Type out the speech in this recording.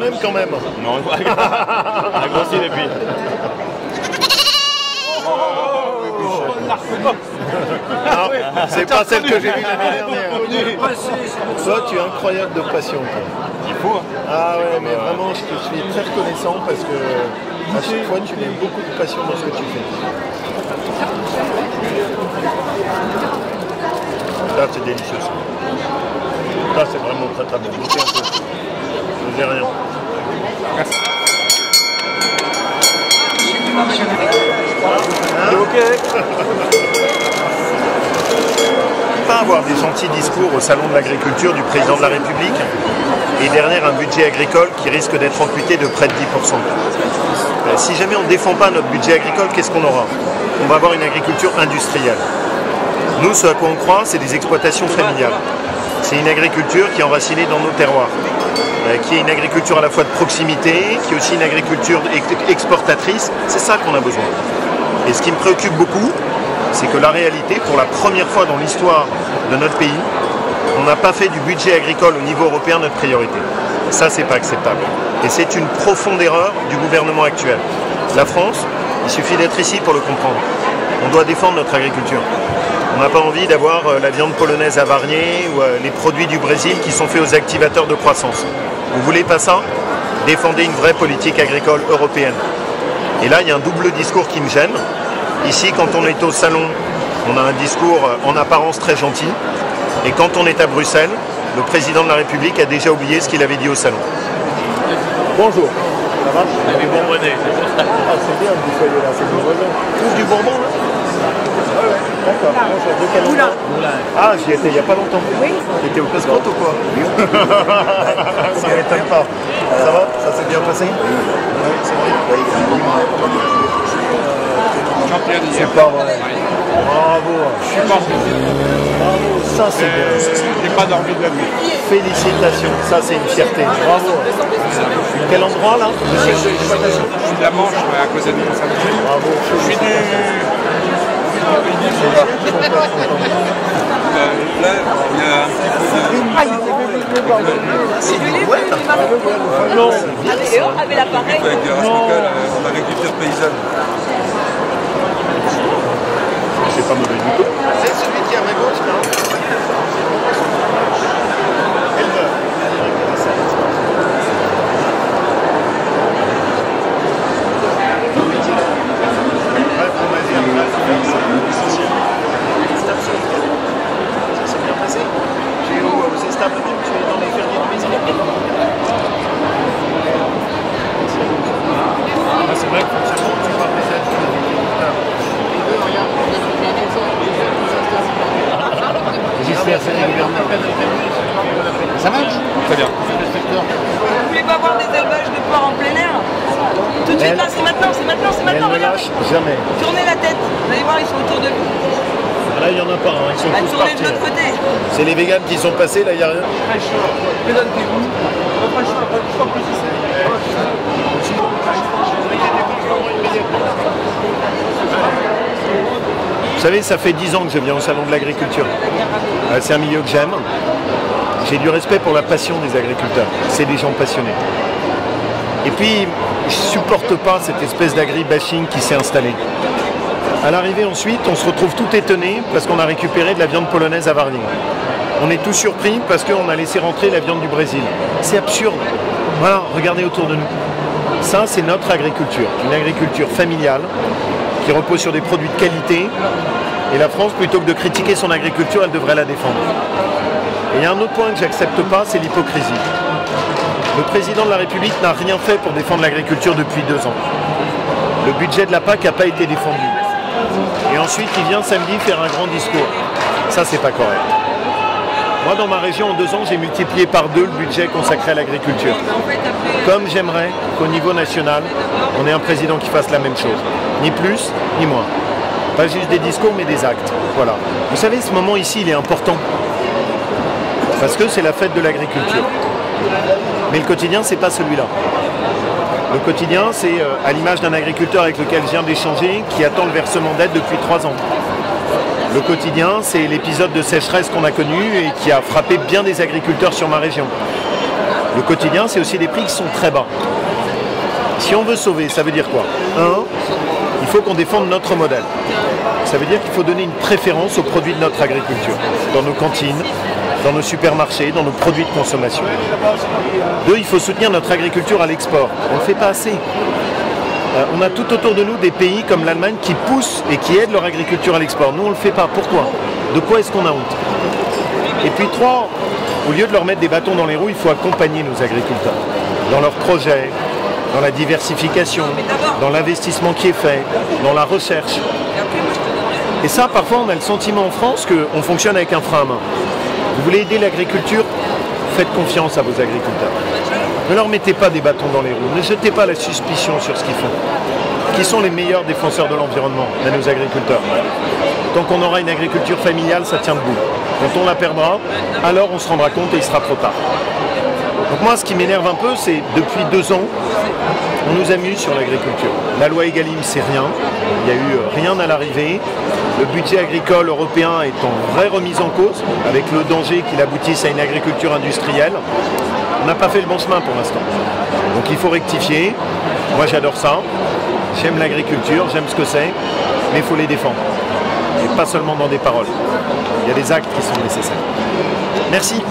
même quand même. Non, on a grossi depuis. Non, c'est pas celle que j'ai vue l'année dernière. Toi, tu es incroyable de passion. Toi. Il faut. Ah ouais, mais vraiment, je te suis très reconnaissant parce que à chaque fois, tu mets beaucoup de passion dans ce que tu fais. Là, c'est délicieux. Là, c'est vraiment très très bon. Goûtez un peu. Je n'ai rien. Merci. Pas avoir des gentils discours au salon de l'agriculture du président de la République et derrière un budget agricole qui risque d'être amputé de près de 10%. Si jamais on ne défend pas notre budget agricole, qu'est-ce qu'on aura? On va avoir une agriculture industrielle. Nous, ce à quoi on croit, c'est des exploitations familiales. C'est une agriculture qui est enracinée dans nos terroirs, qui est une agriculture à la fois de proximité, qui est aussi une agriculture exportatrice. C'est ça qu'on a besoin. Et ce qui me préoccupe beaucoup, c'est que la réalité, pour la première fois dans l'histoire de notre pays, on n'a pas fait du budget agricole au niveau européen notre priorité. Ça, c'est pas acceptable. Et c'est une profonde erreur du gouvernement actuel. La France, il suffit d'être ici pour le comprendre. On doit défendre notre agriculture. On n'a pas envie d'avoir la viande polonaise avariée ou les produits du Brésil qui sont faits aux activateurs de croissance. Vous voulez pas ça? Défendez une vraie politique agricole européenne. Et là, il y a un double discours qui me gêne. Ici, quand on est au salon, on a un discours en apparence très gentil. Et quand on est à Bruxelles, le président de la République a déjà oublié ce qu'il avait dit au salon. Bonjour. Ça va? On avait bonbonné. Ah, c'est bien que vous soyez là, c'est du Bourbon. Tous du Bourbon, là? Ouais, d'accord. Bonjour. De quel endroit? Ah, j'y étais il n'y a pas longtemps. Oui. Tu étais au Passport ou quoi? Oui. Ça ne m'étonne pas. Ça va? Ça s'est bien passé? Oui, c'est vrai. Champion d'hier. C'est pas vrai. Bravo. Bravo, ça c'est bien. J'ai pas dormi de la nuit. Félicitations, ça c'est une fierté. Bravo. Quel endroit là? Je suis de la Manche, à cause de Saint-Denis. Bravo. Je suis du... Là, il y a un petit peu de... Non. Avec l'appareil. Avec des races locales, en agriculture paysanne. C'est pas mauvais du tout. C'est celui qui a ma gauche là. Éleveur. Ça s'est bien passé. Tu es où? Aux Estables même? Tu es dans les fermiers de maison? C'est vrai que fonctionnement, tu parles des aides. J'espère, c'est les gouverneurs. Ça marche? Très bien. Vous voulez pas voir des élevages de porcs en plein air? Tout de suite, là, c'est maintenant, c'est maintenant, c'est maintenant, Elle ne regardez. lâche jamais. Tournez la tête, vous allez voir, ils sont autour de vous. Là, il n'y en a pas, hein. Ils sont tous Tournez de partis. l'autre côté. C'est les véganes qui sont passés, là, il n'y a rien. Vous savez, ça fait 10 ans que je viens au salon de l'agriculture. C'est un milieu que j'aime. J'ai du respect pour la passion des agriculteurs. C'est des gens passionnés. Et puis, je ne supporte pas cette espèce d'agri-bashing qui s'est installée. À l'arrivée ensuite, on se retrouve tout étonné parce qu'on a récupéré de la viande polonaise avariée. On est tous surpris parce qu'on a laissé rentrer la viande du Brésil. C'est absurde. Voilà, regardez autour de nous. Ça, c'est notre agriculture. Une agriculture familiale qui repose sur des produits de qualité. Et la France, plutôt que de critiquer son agriculture, elle devrait la défendre. Et il y a un autre point que j'accepte pas, c'est l'hypocrisie. Le président de la République n'a rien fait pour défendre l'agriculture depuis 2 ans. Le budget de la PAC n'a pas été défendu. Et ensuite, il vient samedi faire un grand discours. Ça, c'est pas correct. Moi, dans ma région, en 2 ans, j'ai multiplié par 2 le budget consacré à l'agriculture. Comme j'aimerais qu'au niveau national, on ait un président qui fasse la même chose. Ni plus, ni moins. Pas juste des discours, mais des actes. Voilà. Vous savez, ce moment ici, il est important. Parce que c'est la fête de l'agriculture. Mais le quotidien, c'est pas celui-là. Le quotidien, c'est à l'image d'un agriculteur avec lequel je viens d'échanger, qui attend le versement d'aide depuis 3 ans. Le quotidien, c'est l'épisode de sécheresse qu'on a connu et qui a frappé bien des agriculteurs sur ma région. Le quotidien, c'est aussi des prix qui sont très bas. Si on veut sauver, ça veut dire quoi? Il faut qu'on défende notre modèle. Ça veut dire qu'il faut donner une préférence aux produits de notre agriculture, dans nos cantines, dans nos supermarchés, dans nos produits de consommation. 2, il faut soutenir notre agriculture à l'export. On ne le fait pas assez. On a tout autour de nous des pays comme l'Allemagne qui poussent et qui aident leur agriculture à l'export. Nous, on ne le fait pas. Pourquoi? De quoi est-ce qu'on a honte? Et puis 3, au lieu de leur mettre des bâtons dans les roues, il faut accompagner nos agriculteurs dans leurs projets, dans la diversification, dans l'investissement qui est fait, dans la recherche. Et ça, parfois, on a le sentiment en France qu'on fonctionne avec un frein à main. Vous voulez aider l'agriculture? Faites confiance à vos agriculteurs. Ne leur mettez pas des bâtons dans les roues, ne jetez pas la suspicion sur ce qu'ils font. Qui sont les meilleurs défenseurs de l'environnement? Nos agriculteurs. Tant qu'on aura une agriculture familiale, ça tient debout. Quand on la perdra, alors on se rendra compte et il sera trop tard. Donc moi, ce qui m'énerve un peu, c'est depuis 2 ans, on nous amuse sur l'agriculture. La loi Egalim, c'est rien. Il n'y a eu rien à l'arrivée. Le budget agricole européen est en vraie remise en cause, avec le danger qu'il aboutisse à une agriculture industrielle. On n'a pas fait le bon chemin pour l'instant. Donc il faut rectifier. Moi, j'adore ça. J'aime l'agriculture, j'aime ce que c'est, mais il faut les défendre. Et pas seulement dans des paroles. Il y a des actes qui sont nécessaires. Merci.